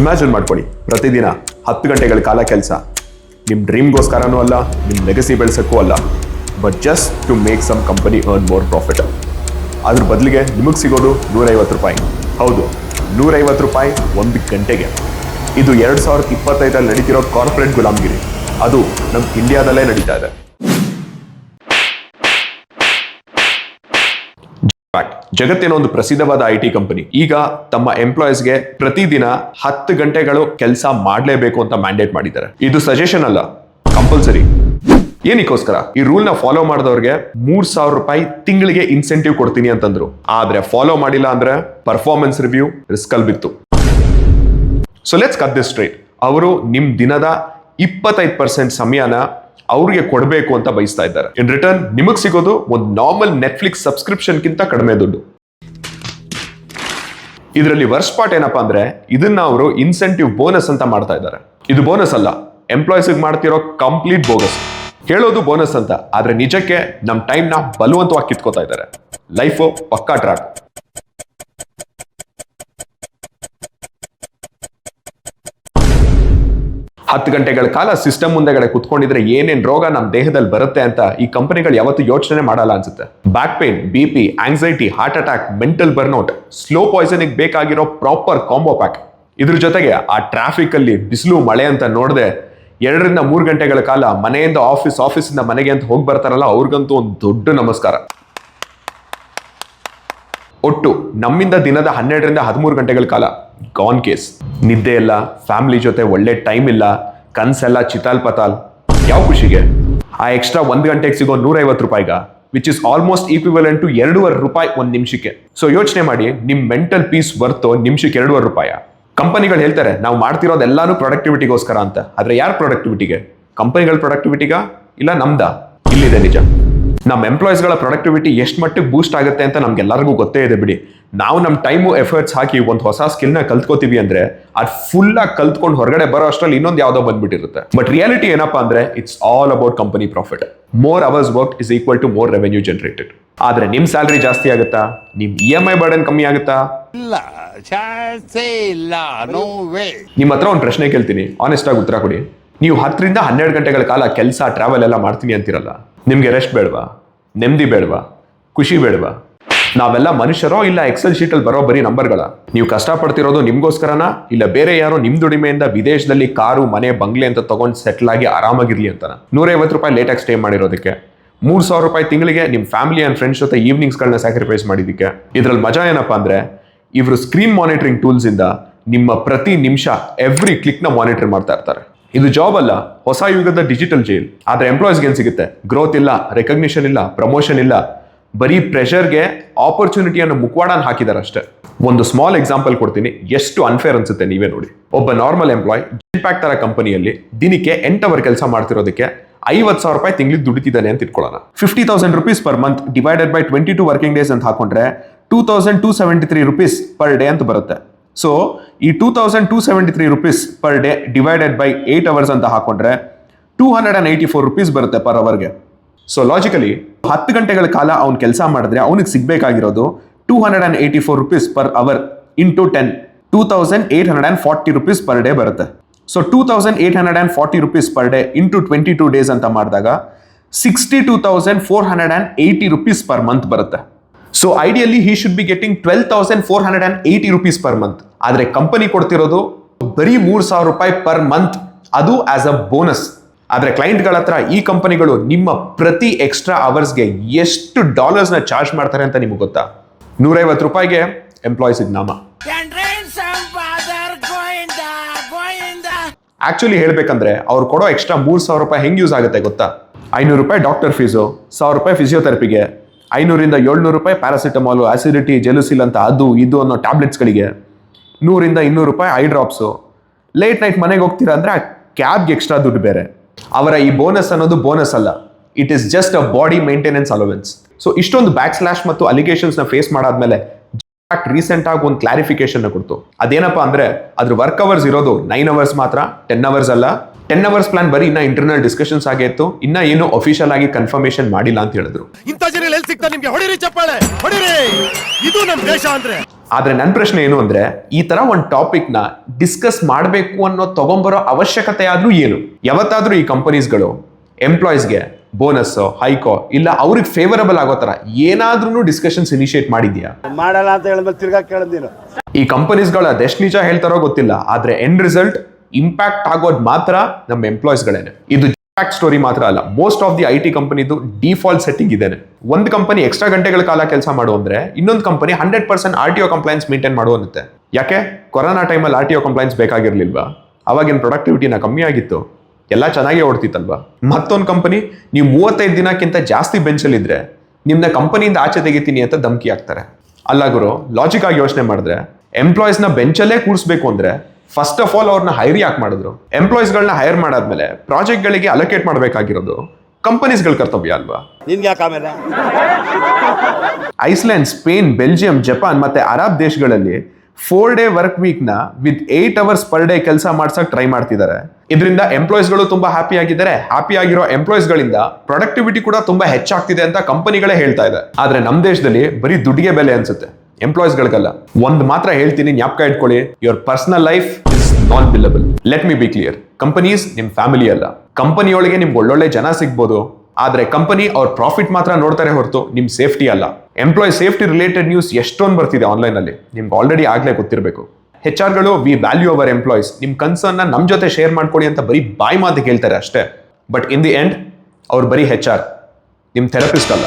Imagine ಮಾಡ್ಕೊಳ್ಳಿ, ಪ್ರತಿದಿನ 10 ಗಂಟೆಗಳ ಕಾಲ ಕೆಲಸ. ನಿಮ್ಮ ಡ್ರೀಮ್ಗೋಸ್ಕರನೂ ಅಲ್ಲ, ನಿಮ್ಮ ಲೆಗಸಿ ಬೆಳೆಸೋಕ್ಕೂ ಅಲ್ಲ, but just to make some company earn more profit. ಅದ್ರ ಬದಲಿಗೆ ನಿಮಗೆ ಸಿಗೋದು 150 ರೂಪಾಯಿ. ಹೌದು, 150 ರೂಪಾಯಿ 1 ಗಂಟೆಗೆ. ಇದು 2025 ನಡೀತಿರೋ ಕಾರ್ಪೊರೇಟ್ ಗುಲಾಮ್ಗಿರಿ. ಅದು ನಮ್ಮ ಇಂಡಿಯಾದಲ್ಲೇ ನಡೀತಾ ಇದೆ. ಜಗತ್ತಿನ ಒಂದು ಪ್ರಸಿದ್ಧವಾದ IT ಕಂಪನಿ ಈಗ ತಮ್ಮ ಎಂಪ್ಲಾಯೀಸ್ಗೆ ಪ್ರತಿದಿನ 10 ಗಂಟೆಗಳು ಕೆಲಸ ಮಾಡಲೇಬೇಕು ಅಂತ ಮ್ಯಾಂಡೇಟ್ ಮಾಡಿದ್ದಾರೆ. ಇದು ಸಜೆಷನ್ ಅಲ್ಲ, ಕಂಪಲ್ಸರಿ. ಏನಕ್ಕೋಸ್ಕರ? ಈ ರೂಲ್ ನ ಫಾಲೋ ಮಾಡಿದವ್ರಿಗೆ 3000 ರೂಪಾಯಿ ತಿಂಗಳಿಗೆ ಇನ್ಸೆಂಟಿವ್ ಕೊಡ್ತೀನಿ ಅಂತಂದ್ರು. ಆದ್ರೆ ಫಾಲೋ ಮಾಡಿಲ್ಲ ಅಂದ್ರೆ ಪರ್ಫಾರ್ಮೆನ್ಸ್ ರಿವ್ಯೂ ರಿಸ್ಕ್ ಅಲ್ಲಿ ಬಿತ್ತು. So let's cut this straight. ಅವರು ನಿಮ್ ದಿನದ 25% ಸಮಯನ ಅವ್ರಿಗೆ ಕೊಡಬೇಕು ಅಂತ ಬಯಸ್ತಾ ಇದ್ದಾರೆ. ಇನ್ ರಿಟರ್ನ್ ನಿಮಗ್ ಸಿಗೋದು ಒಂದು ನಾರ್ಮಲ್ ನೆಟ್ಫ್ಲಿಕ್ಸ್ ಸಬ್ಸ್ಕ್ರಿಪ್ಷನ್ ಗಿಂತ ಕಡಿಮೆ ದುಡ್ಡು. ಇದರಲ್ಲಿ ವರ್ಸ್ಟ್ ಪಾರ್ಟ್ ಏನಪ್ಪಾ ಅಂದ್ರೆ, ಇದನ್ನ ಅವರು ಇನ್ಸೆಂಟಿವ್ ಬೋನಸ್ ಅಂತ ಮಾಡ್ತಾ ಇದ್ದಾರೆ. ಇದು ಬೋನಸ್ ಅಲ್ಲ, ಎಂಪ್ಲಾಯೀಸ್ ಮಾಡ್ತಿರೋ ಕಂಪ್ಲೀಟ್ ಬೋಗಸ್. ಹೇಳೋದು ಬೋನಸ್ ಅಂತ, ಆದ್ರೆ ನಿಜಕ್ಕೆ ನಮ್ ಟೈಮ್ ನ ಬಲವಂತವಾಗಿ ಕಿತ್ಕೋತಾ ಇದ್ದಾರೆ. ಲೈಫ್ ಪಕ್ಕಾ ಟ್ರ್ಯಾಕ್. ಹತ್ತು ಗಂಟೆಗಳ ಕಾಲ ಸಿಸ್ಟಮ್ ಮುಂದೆಗಡೆ ಕುತ್ಕೊಂಡಿದ್ರೆ ಏನೇನ್ ರೋಗ ನಮ್ಮ ದೇಹದಲ್ಲಿ ಬರುತ್ತೆ ಅಂತ ಈ ಕಂಪನಿಗಳು ಯಾವತ್ತೂ ಯೋಚನೆ ಮಾಡಲ್ಲ ಅನ್ಸುತ್ತೆ. Back pain, BP, anxiety, heart attack, mental burnout, slow ಪಾಯ್ಸನಿಗೆ ಬೇಕಾಗಿರೋ ಪ್ರಾಪರ್ ಕಾಂಬೋ ಪ್ಯಾಕ್. ಇದ್ರ ಜೊತೆಗೆ ಆ ಟ್ರಾಫಿಕ್ ಅಲ್ಲಿ ಬಿಸಿಲು ಮಳೆ ಅಂತ ನೋಡದೆ 2 ರಿಂದ 3 ಗಂಟೆಗಳ ಕಾಲ ಮನೆಯಿಂದ ಆಫೀಸಿಂದ ಮನೆಗೆ ಅಂತ ಹೋಗಿ ಬರ್ತಾರಲ್ಲ, ಅವ್ರಿಗಂತೂ ಒಂದು ದೊಡ್ಡ ನಮಸ್ಕಾರ. ಒಟ್ಟು ನಮ್ಮಿಂದ ದಿನದ 12 ರಿಂದ 13 ಗಂಟೆಗಳ ಕಾಲ ಗಾನ್ ಕೇಸ್. ನಿದ್ದೆ ಇಲ್ಲ, ಫ್ಯಾಮಿಲಿ ಜೊತೆ ಒಳ್ಳೆ ಟೈಮ್ ಇಲ್ಲ, ಕನ್ಸೆಲ್ಲ ಚಿತಾಲ್ ಪತಾಲ್. ಯಾವ ಖುಷಿಗೆ? ಆ ಎಕ್ಸ್ಟ್ರಾ 1 ಗಂಟೆಗೆ ಸಿಗೋ 150 ರೂಪಾಯಿಗ, which is almost equivalent to 2.5 ರೂಪಾಯಿ 1 ನಿಮಿಷಕ್ಕೆ. ಸೊ ಯೋಚನೆ ಮಾಡಿ, ನಿಮ್ ಮೆಂಟಲ್ ಪೀಸ್ ವರ್ತು ನಿಮಿಷಕ್ಕೆ 2.5 ರೂಪಾಯಿ. ಕಂಪನಿಗಳು ಹೇಳ್ತಾರೆ ನಾವು ಮಾಡ್ತಿರೋದೆಲ್ಲಾನು ಪ್ರೊಡಕ್ಟಿವಿಟಿಗೋಸ್ಕರ ಅಂತ. ಆದ್ರೆ ಯಾರ ಪ್ರೊಡಕ್ಟಿವಿಟಿಗೆ? ಕಂಪನಿಗಳ ಪ್ರೊಡಕ್ಟಿವಿಟಿಗ ಇಲ್ಲ ನಮ್ದ? ಇಲ್ಲಿದೆ ನಿಜ. ನಮ್ಮ ಎಂಪ್ಲಾಯೀಸ್ಗಳ ಪ್ರೊಡಕ್ಟಿವಿಟಿ ಎಷ್ಟು ಮಟ್ಟಿಗೆ ಬೂಸ್ಟ್ ಆಗುತ್ತೆ ಅಂತ ನಮ್ಗೆಲ್ಲರಿಗೂ ಗೊತ್ತೇ ಇದೆ ಬಿಡಿ. ನಾವು ನಮ್ಮ ಟೈಮು ಎಫರ್ಟ್ಸ್ ಹಾಕಿ ಒಂದು ಹೊಸ ಸ್ಕಿಲ್ನ ಕಲ್ತ್ಕೋತೀವಿ ಅಂದ್ರೆ ಅದು ಫುಲ್ ಆಗಿ ಕಲ್ತ್ಕೊಂಡು ಹೊರಗಡೆ ಬರೋ ಅಷ್ಟರಲ್ಲಿ ಇನ್ನೊಂದು ಯಾವುದೋ ಬಂದ್ಬಿಟ್ಟಿರುತ್ತೆ. ಬಟ್ ರಿಯಾಲಿಟಿ ಏನಪ್ಪಾ ಅಂದ್ರೆ, it's all about company profit. More hours work is equal to more revenue generated. ಆದ್ರೆ ನಿಮ್ ಸ್ಯಾಲರಿ ಜಾಸ್ತಿ ಆಗುತ್ತಾ? ನಿಮ್ EMI ಬರ್ಡನ್ ಕಮ್ಮಿ ಆಗುತ್ತಾ? ಇಲ್ಲ, ಚಾನ್ಸೇ ಇಲ್ಲ, ನೋ ವೇ. ನಿಮ್ಮ ಹತ್ರ ಒಂದು ಪ್ರಶ್ನೆ ಕೇಳ್ತೀನಿ, ಆನೆಸ್ಟ್ ಆಗಿ ಉತ್ತರ ಕೊಡಿ. ನೀವು 10 ರಿಂದ 12 ಗಂಟೆಗಳ ಕಾಲ ಕೆಲಸ, ಟ್ರಾವೆಲ್ ಎಲ್ಲ ಮಾಡ್ತೀನಿ ಅಂತಿರಲ್ಲ, ನಿಮ್ಗೆ ರೆಸ್ಟ್ ಬೇಡವಾ? ನೆಮ್ಮದಿ ಬೇಡವಾ? ಖುಷಿ ಬೇಡವಾ? ನಾವೆಲ್ಲ ಮನುಷ್ಯರೋ ಇಲ್ಲ ಎಕ್ಸೆಲ್ ಶೀಟ್ ಅಲ್ಲಿ ಬರೋ ಬರೀ ನಂಬರ್ಗಳ? ನೀವು ಕಷ್ಟಪಡ್ತಿರೋದು ನಿಮ್ಗೋಸ್ಕರನಾ ಇಲ್ಲ ಬೇರೆ ಯಾರೋ ನಿಮ್ ದುಡಿಮೆಯಿಂದ ವಿದೇಶದಲ್ಲಿ ಕಾರು, ಮನೆ, ಬಂಗ್ಲೆ ಅಂತ ತಗೊಂಡು ಸೆಟ್ಲ್ ಆಗಿ ಆರಾಮಾಗಿರ್ಲಿ ಅಂತ? 150 ರೂಪಾಯಿ ಲೇಟಾಗಿ ಸ್ಟೇ ಮಾಡಿರೋದಕ್ಕೆ, 3000 ರೂಪಾಯಿ ತಿಂಗಳಿಗೆ ನಿಮ್ ಫ್ಯಾಮಿಲಿ ಅಂಡ್ ಫ್ರೆಂಡ್ಸ್ ಜೊತೆ ಈವ್ನಿಂಗ್ಸ್ಗಳನ್ನ ಸ್ಯಾಕ್ರಿಫೈಸ್ ಮಾಡಿದ್ದಕ್ಕೆ. ಇದ್ರಲ್ಲಿ ಮಜಾ ಏನಪ್ಪಾ ಅಂದ್ರೆ, ಇವರು ಸ್ಕ್ರೀನ್ ಮಾನಿಟರಿಂಗ್ ಟೂಲ್ಸ್ ಇಂದ ನಿಮ್ಮ ಪ್ರತಿ ನಿಮಿಷ ಎವ್ರಿ ಕ್ಲಿಕ್ ನ ಮಾನಿಟರ್ ಮಾಡ್ತಾ ಇರ್ತಾರೆ. ಇದು ಜಾಬ್ ಅಲ್ಲ, ಹೊಸ ಯುಗದ ಡಿಜಿಟಲ್ ಜೈಲ್. ಆದ್ರೆ ಎಂಪ್ಲಾಯೀಸ್ಗೆ ಏನ್ ಸಿಗುತ್ತೆ? ಗ್ರೋತ್ ಇಲ್ಲ, ರೆಕಗ್ನಿಷನ್ ಇಲ್ಲ, ಪ್ರಮೋಷನ್ ಇಲ್ಲ, ಬರೀ ಪ್ರೆಷರ್ಗೆ ಆಪರ್ಚುನಿಟಿಯನ್ನು ಮುಖವಾಡನ ಹಾಕಿದಾರೆ ಅಷ್ಟೇ. ಒಂದು ಸ್ಮಾಲ್ ಎಕ್ಸಾಂಪಲ್ ಕೊಡ್ತೀನಿ, ಎಷ್ಟು ಅನ್ಫೇರ್ ಅನ್ಸುತ್ತೆ ನೀವೇ ನೋಡಿ. ಒಬ್ಬ ನಾರ್ಮಲ್ ಎಂಪ್ಲಾಯ್ ಜಿನ್ಪ್ಯಾಕ್ ತರ ಕಂಪನಿಯಲ್ಲಿ ದಿನಕ್ಕೆ 8 ಅವರ್ ಕೆಲಸ ಮಾಡ್ತಿರೋದಕ್ಕೆ 50,000 ರೂಪಾಯಿ ತಿಂಗಳಿಗೆ ದುಡಿತಿದ್ದಾನೆ ಅಂತ ಇಟ್ಕೊಳ್ಳೋಣ. 50,000 rupees per month divided by 22 working days ಅಂತ ಹಾಕೊಂಡ್ರೆ 2,273 ರೂಪೀಸ್ ಪರ್ ಡೇ ಅಂತ ಬರುತ್ತೆ. ಸೊ ಈ 2,273 rupees per day divided by 8 hours ಅಂತ ಹಾಕೊಂಡ್ರೆ 284 ರೂಪೀಸ್ ಬರುತ್ತೆ ಪರ್ ಅವರ್ಗೆ. ಸೊ ಲಾಜಿಕಲಿ 10 ಗಂಟೆಗಳ ಕಾಲ ಅವ್ನು ಕೆಲಸ ಮಾಡಿದ್ರೆ ಅವನಿಗೆ ಸಿಗ್ಬೇಕಾಗಿರೋದು 284 rupees per hour into 10, 2,840 rupees per day ಬರುತ್ತೆ. So 2,840 rupees per day into 22 days ಅಂತ ಮಾಡಿದಾಗ 62,480 ರೂಪೀಸ್ ಪರ್ ಮಂತ್ ಬರುತ್ತೆ. So ideally he should be getting 12,480 rupees per month. ಆದ್ರೆ ಕಂಪನಿ ಕೊಡ್ತಿರೋದು ಬರೀ 3,000 ರೂಪಾಯಿ ಪರ್ ಮಂತ್, ಅದು ಆಸ್ ಅ ಬೋನಸ್. ಆದ್ರೆ ಕ್ಲೈಂಟ್ಗಳ ಹತ್ರ ಈ ಕಂಪನಿಗಳು ನಿಮ್ಮ ಪ್ರತಿ ಎಕ್ಸ್ಟ್ರಾ ಅವರ್ಸ್ಗೆ ಎಷ್ಟು ಡಾಲರ್ಸ್ನ ಚಾರ್ಜ್ ಮಾಡ್ತಾರೆ ಅಂತ ನಿಮ್ಗೆ ಗೊತ್ತಾ? 150 ರೂಪಾಯಿಗೆ ಎಂಪ್ಲಾಯೀಸ್ ನಾಮ. ಆಕ್ಚುಲಿ ಹೇಳ್ಬೇಕಂದ್ರೆ ಅವ್ರು ಕೊಡೋ ಎಕ್ಸ್ಟ್ರಾ 3,000 ರೂಪಾಯಿ ಹೆಂಗ್ ಯೂಸ್ ಆಗುತ್ತೆ ಗೊತ್ತಾ? 500 ರೂಪಾಯಿ ಡಾಕ್ಟರ್ ಫೀಸು, 1,000 ರೂಪಾಯಿ ಫಿಸಿಯೋಥೆರಪಿಗೆ, 500 ರಿಂದ 700 ರೂಪಾಯಿ ಪ್ಯಾರಾಸಿಟಮಾಲ್, ಆಸಿಡಿಟಿ, ಜೆಲುಸಿಲ್ ಅಂತ ಅದು ಇದು ಅನ್ನೋ ಟ್ಯಾಬ್ಲೆಟ್ಸ್ಗಳಿಗೆ, 100 ರಿಂದ 200 ರೂಪಾಯಿ ಐ ಡ್ರಾಪ್ಸು. ಲೇಟ್ ನೈಟ್ ಮನೆಗೆ ಹೋಗ್ತೀರಾ ಅಂದ್ರೆ ಆ ಕ್ಯಾಬ್ಗೆ ಎಕ್ಸ್ಟ್ರಾ ದುಡ್ಡು ಬೇರೆ. ಅವರ ಈ ಬೋನಸ್ ಅನ್ನೋದು ಬೋನಸ್ ಅಲ್ಲ, it is just a body maintenance allowance. So ಇಷ್ಟೊಂದು ಬ್ಯಾಕ್ ಸ್ಲಾಶ್ ಮತ್ತು ಅಲಿಗೇಷನ್ಸ್ ನ ಫೇಸ್ ಮಾಡಾದ್ಮೇಲೆ ರೀಸೆಂಟ್ ಆಗಿ ಒಂದು ಕ್ಲಾರಿಫಿಕೇಶನ್ ಕೊಡ್ತು. ಅದೇನಪ್ಪಾ ಅಂದ್ರೆ, ಅದ್ರ ವರ್ಕ್ ಅವರ್ಸ್ ಇರೋದು 9 ಅವರ್ಸ್ ಮಾತ್ರ, 10 ಅವರ್ಸ್ ಅಲ್ಲ. 10 ಅವರ್ಸ್ ಪ್ಲಾನ್ ಬರೀ ಇನ್ನ ಇಂಟರ್ನಲ್ ಡಿಸ್ಕಷನ್ಸ್ ಆಗೇ ಇತ್ತು, ಇನ್ನ ಏನು ಅಫಿಷಿಯಲ್ ಆಗಿ ಕನ್ಫರ್ಮೇಶನ್ ಮಾಡಿಲ್ಲ ಅಂತ ಹೇಳಿದ್ರು. ಇಂಥ ಜನ ಎಲ್ಲಿ ಸಿಗ್ತಾರೆ ನಿಮ್ಗೆ? ಹೊಡಿರಿ ಚಪ್ಪಾಳೆ, ಹೊಡಿರಿ, ಇದು ನಮ್ಮ ದೇಶ ಅಂದ್ರೆ. ಆದ್ರೆ ನನ್ನ ಪ್ರಶ್ನೆ ಏನು ಅಂದ್ರೆ, ಈ ತರ ಒಂದು ಟಾಪಿಕ್ ನ ಡಿಸ್ಕಸ್ ಮಾಡಬೇಕು ಅನ್ನೋ ತಗೊಂಬರೋ ಅವಶ್ಯಕತೆ ಆದ್ರೂ ಏನು? ಯಾವತ್ತಾದ್ರೂ ಈ ಕಂಪನೀಸ್ಗಳು ಎಂಪ್ಲಾಯೀಸ್ಗೆ ಬೋನಸ್, ಹೈಕೋ ಇಲ್ಲ ಅವ್ರಿಗೆ ಫೇವರಬಲ್ ಆಗೋ ತರ ಏನಾದ್ರೂ ಡಿಸ್ಕಷನ್ಸ್ ಇನಿಷಿಯೇಟ್ ಮಾಡಿದ್ಯಾ? ಮಾಡಲ್ಲ ಅಂತ ಹೇಳಿದ್ಮೇಲೆ ತಿರ್ಗಾ ಕೇಳದ್ ನೀನು. ಈ ಕಂಪನೀಸ್ಗಳು ಅದೆಷ್ಟು ನಿಜ ಹೇಳ್ತಾರೋ ಗೊತ್ತಿಲ್ಲ, ಆದ್ರೆ ಎಂಡ್ ರಿಸಲ್ಟ್ ಇಂಪ್ಯಾಕ್ಟ್ ಆಗೋದು ಮಾತ್ರ ನಮ್ಮ ಎಂಪ್ಲಾಯೀಸ್ಗಳೇನೆ. ಇದು ಇಂಪ್ಯಾಕ್ಟ್ ಸ್ಟೋರಿ ಮಾತ್ರ ಅಲ್ಲ, ಮೋಸ್ಟ್ ಆಫ್ ದಿ IT ಕಂಪನಿದು ಡಿಫಾಲ್ಟ್ ಸೆಟ್ಟಿಂಗ್ ಇದೇನೆ. ಒಂದು ಕಂಪನಿ ಎಕ್ಸ್ಟ್ರಾ ಗಂಟೆಗಳ ಕಾಲ ಕೆಲಸ ಮಾಡು ಅಂದ್ರೆ ಇನ್ನೊಂದು ಕಂಪನಿ 100% RTO ಕಂಪ್ಲೈನ್ಸ್ ಮೇಂಟೈನ್ ಮಾಡು ಅನ್ನುತ್ತೆ. ಯಾಕೆ? ಕೊರೋನಾ ಟೈಮಲ್ಲಿ RTO ಕಂಪ್ಲೈನ್ಸ್ ಬೇಕಾಗಿರ್ಲಿಲ್ವಾ? ಅವಾಗಿನ ಪ್ರೊಡಕ್ಟಿವಿಟಿನ ಕಮ್ಮಿ ಆಗಿತ್ತು, ಎಲ್ಲ ಚೆನ್ನಾಗಿ ಓಡ್ತಿತ್ತಲ್ವಾ? ಮತ್ತೊಂದು ಕಂಪನಿ ನೀವು 35 ದಿನಕ್ಕಿಂತ ಜಾಸ್ತಿ ಬೆಂಚಲ್ಲಿದ್ರೆ ನಿಮ್ನ ಕಂಪನಿಯಿಂದ ಆಚೆ ತೆಗಿತೀನಿ ಅಂತ ಧಮಕಿ ಹಾಕ್ತಾರೆ. ಅಲ್ಲ ಗುರು, ಲಾಜಿಕ್ ಆಗಿ ಯೋಚನೆ ಮಾಡಿದ್ರೆ ಎಂಪ್ಲಾಯೀಸ್ನ ಬೆಂಚಲ್ಲೇ ಕೂರಿಸ್ಬೇಕು ಅಂದ್ರೆ ಫಸ್ಟ್ ಆಫ್ ಆಲ್ ಅವ್ರನ್ನ ಹೈರ್ ಯಾಕೆ ಮಾಡಿದ್ರು? ಎಂಪ್ಲಾಯೀಸ್ಗಳನ್ನ ಹೈರ್ ಮಾಡಾದ್ಮೇಲೆ ಪ್ರಾಜೆಕ್ಟ್ಗಳಿಗೆ ಅಲೋಕೇಟ್ ಮಾಡಬೇಕಾಗಿರೋದು ಕಂಪನೀಸ್ಗಳ ಕರ್ತವ್ಯ ಅಲ್ವಾ? ನಿನ್ಗೆ ಯಾಕೆ ಆಮೇಲೆ? ಐಸ್ಲ್ಯಾಂಡ್, ಸ್ಪೇನ್, ಬೆಲ್ಜಿಯಂ, ಜಪಾನ್ ಮತ್ತೆ ಅರಬ್ ದೇಶಗಳಲ್ಲಿ 4-day ವರ್ಕ್ ವೀಕ್ ನ ವಿತ್ 8 hours ಪರ್ ಡೇ ಕೆಲಸ ಮಾಡ್ಸಕ್ ಟ್ರೈ ಮಾಡ್ತಿದ್ದಾರೆ. ಇದರಿಂದ ಎಂಪ್ಲಾಯೀಸ್ಗಳು ತುಂಬಾ ಹ್ಯಾಪಿ ಆಗಿದ್ದಾರೆ. ಹ್ಯಾಪಿ ಆಗಿರೋ ಎಂಪ್ಲಾಯೀಸ್ಗಳಿಂದ ಪ್ರೊಡಕ್ಟಿವಿಟಿ ಕೂಡ ತುಂಬಾ ಹೆಚ್ಚಾಗ್ತಿದೆ ಅಂತ ಕಂಪನಿಗಳೇ ಹೇಳ್ತಾ ಇದೆ. ಆದ್ರೆ ನಮ್ಮ ದೇಶದಲ್ಲಿ ಬರೀ ದುಡ್ಡಿಗೆ ಬೆಲೆ ಅನ್ಸುತ್ತೆ, ಎಂಪ್ಲಾಯೀಸ್ಗಳಿಗಲ್ಲ. ಒಂದ್ ಮಾತ್ರ ಹೇಳ್ತೀನಿ, ಜ್ಞಾಪಕ ಇಟ್ಕೊಳ್ಳಿ, your personal life is non billable. Let me be clear, companies ನಿಮ್ ಫ್ಯಾಮಿಲಿ ಅಲ್ಲ. ಕಂಪನಿಯೊಳಗೆ ನಿಮ್ಗೆ ಒಳ್ಳೊಳ್ಳೆ ಜನ ಸಿಗ್ಬೋದು, ಆದ್ರೆ ಕಂಪನಿ ಅವ್ರ ಪ್ರಾಫಿಟ್ ಮಾತ್ರ ನೋಡ್ತಾರೆ ಹೊರತು ನಿಮ್ ಸೇಫ್ಟಿ ಅಲ್ಲ. ಎಂಪ್ಲಾಯ್ ಸೇಫ್ಟಿ ರಿಲೇಟೆಡ್ ನ್ಯೂಸ್ ಎಷ್ಟೊಂದು ಬರ್ತಿದೆ ಆನ್ಲೈನ್ ಅಲ್ಲಿ, ನಿಮ್ಗೆ ಆಲ್ರೆಡಿ ಆಗ್ಲೇ ಗೊತ್ತಿರಬೇಕು. HR we value our employees, ನಿಮ್ ಕನ್ಸರ್ನ್ ನಮ್ ಜೊತೆ ಶೇರ್ ಮಾಡ್ಕೊಳ್ಳಿ ಅಂತ ಬರೀ ಬಾಯಿ ಮಾತಿಗೆ ಹೇಳ್ತಾರೆ ಅಷ್ಟೇ. ಬಟ್ ಇನ್ ದಿ ಎಂಡ್ ಅವ್ರು ಬರೀ HR, ನಿಮ್ ಥೆರಪಿಸ್ಟ್ ಅಲ್ಲ.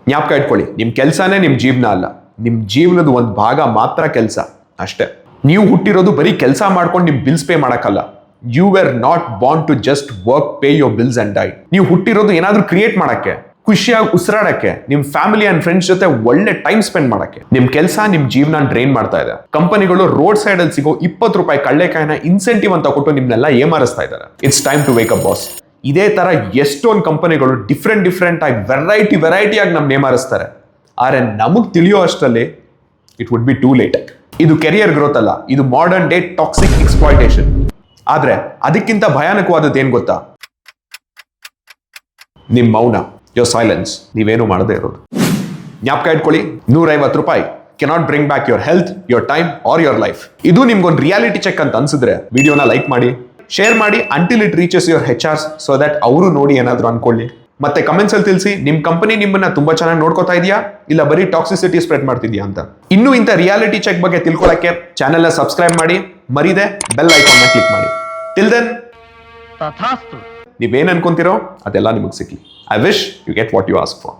ಜ್ಞಾಪಕ ಇಟ್ಕೊಳ್ಳಿ, ನಿಮ್ ಕೆಲ್ಸನೇ ನಿಮ್ ಜೀವನ ಅಲ್ಲ, ನಿಮ್ ಜೀವನದ ಒಂದು ಭಾಗ ಮಾತ್ರ ಕೆಲಸ ಅಷ್ಟೇ. ನೀವು ಹುಟ್ಟಿರೋದು ಬರೀ ಕೆಲಸ ಮಾಡ್ಕೊಂಡು ನಿಮ್ ಬಿಲ್ಸ್ ಪೇ ಮಾಡಕ್ಕಲ್ಲ. You were not born to just work, pay your bills and die. ನೀವು ಹುಟ್ಟಿರೋದು ಏನಾದ್ರೂ ಕ್ರಿಯೇಟ್ ಮಾಡಕ್ಕೆ, ಖುಷಿಯಾಗಿ ಉಸಿರಾಡಕ್ಕೆ, ನಿಮ್ ಫ್ಯಾಮಿಲಿ ಅಂಡ್ ಫ್ರೆಂಡ್ಸ್ ಜೊತೆ ಒಳ್ಳೆ ಟೈಮ್ ಸ್ಪೆಂಡ್ ಮಾಡಕ್ಕೆ. ನಿಮ್ ಕೆಲಸ ನಿಮ್ ಜೀವನ ಡ್ರೈನ್ ಮಾಡ್ತಾ ಇದೆ. ಕಂಪನಿಗಳು ರೋಡ್ ಸೈಡ್ ಅಲ್ಲಿ ಸಿಗೋ 20 ರೂಪಾಯಿ ಕಳ್ಳೆಕಾಯಿನ ಇನ್ಸೆಂಟಿವ್ ಅಂತ ಕೊಟ್ಟು ನಿಮ್ನೆಲ್ಲ ಏಮಾರಿಸ್ತಾ ಇದ್ದಾರೆ. It's time to wake up boss. ಇದೇ ತರ ಎಷ್ಟೊಂದು ಕಂಪನಿಗಳು ಡಿಫ್ರೆಂಟ್ ಆಗಿ ವೆರೈಟಿ ಆಗಿ ನಮ್ನ ಏಮಾರಿಸ್ತಾರೆ. ಆದ್ರೆ ನಮಗ್ ತಿಳಿಯೋ ಅಷ್ಟರಲ್ಲಿ it would be too late. ಇದು ಕೆರಿಯರ್ ಗ್ರೋತ್ ಅಲ್ಲ, ಇದು ಮಾಡರ್ನ್ ಡೇ ಟಾಕ್ಸಿಕ್ ಎಕ್ಸ್ಪ್ಲಾಯ್ಟೇಷನ್. ಆದ್ರೆ ಅದಕ್ಕಿಂತ ಭಯಾನಕವಾದದ್ದು ಏನ್ ಗೊತ್ತಾ? ನಿಮ್ ಮೌನ, ಯೋರ್ ಸೈಲೆನ್ಸ್, ನೀವೇನು ಮಾಡದೇ ಇರೋದು. ಜ್ಞಾಪಕ ಇಟ್ಕೊಳ್ಳಿ, 150 ರೂಪಾಯಿ cannot bring back your health, your time or your life. ಇದು ನಿಮ್ಗೊಂದು ರಿಯಾಲಿಟಿ ಚೆಕ್ ಅಂತ ಅನ್ಸಿದ್ರೆ ವಿಡಿಯೋನ ಲೈಕ್ ಮಾಡಿ, ಶೇರ್ ಮಾಡಿ until it reaches your HRs, so that ಅವರು ನೋಡಿ ಏನಾದ್ರು ಅನ್ಕೊಳ್ಳಿ. ಮತ್ತೆ ಕಮೆಂಟ್ಸ್ ಅಲ್ಲಿ ತಿಳಿಸಿ, ನಿಮ್ ಕಂಪನಿ ನಿಮ್ಮನ್ನ ತುಂಬಾ ಚೆನ್ನಾಗಿ ನೋಡ್ಕೋತಾ ಇದೆಯಾ ಇಲ್ಲ ಬರೀ ಟಾಕ್ಸಿಸಿಟಿ ಸ್ಪ್ರೆಡ್ ಮಾಡ್ತಿದ್ಯಾ ಅಂತ. ಇನ್ನು ಇಂಥ ರಿಯಾಲಿಟಿ ಚೆಕ್ ಬಗ್ಗೆ ತಿಳ್ಕೊಳ್ಳಕ್ಕೆ ಚಾನೆಲ್ನ ಸಬ್ಸ್ಕ್ರೈಬ್ ಮಾಡಿ, ಮರಿದೆ ಬೆಲ್ ಐಕಾನ್ನ ಕ್ಲಿಕ್ ಮಾಡಿ. ಟಿಲ್ ದೆನ್, ನೀವೇನ್ ಅನ್ಕೊಂತೀರೋ ಅದೆಲ್ಲ ನಿಮಗೆ ಸಿಗ್ಲಿ. I wish you get what you ask for.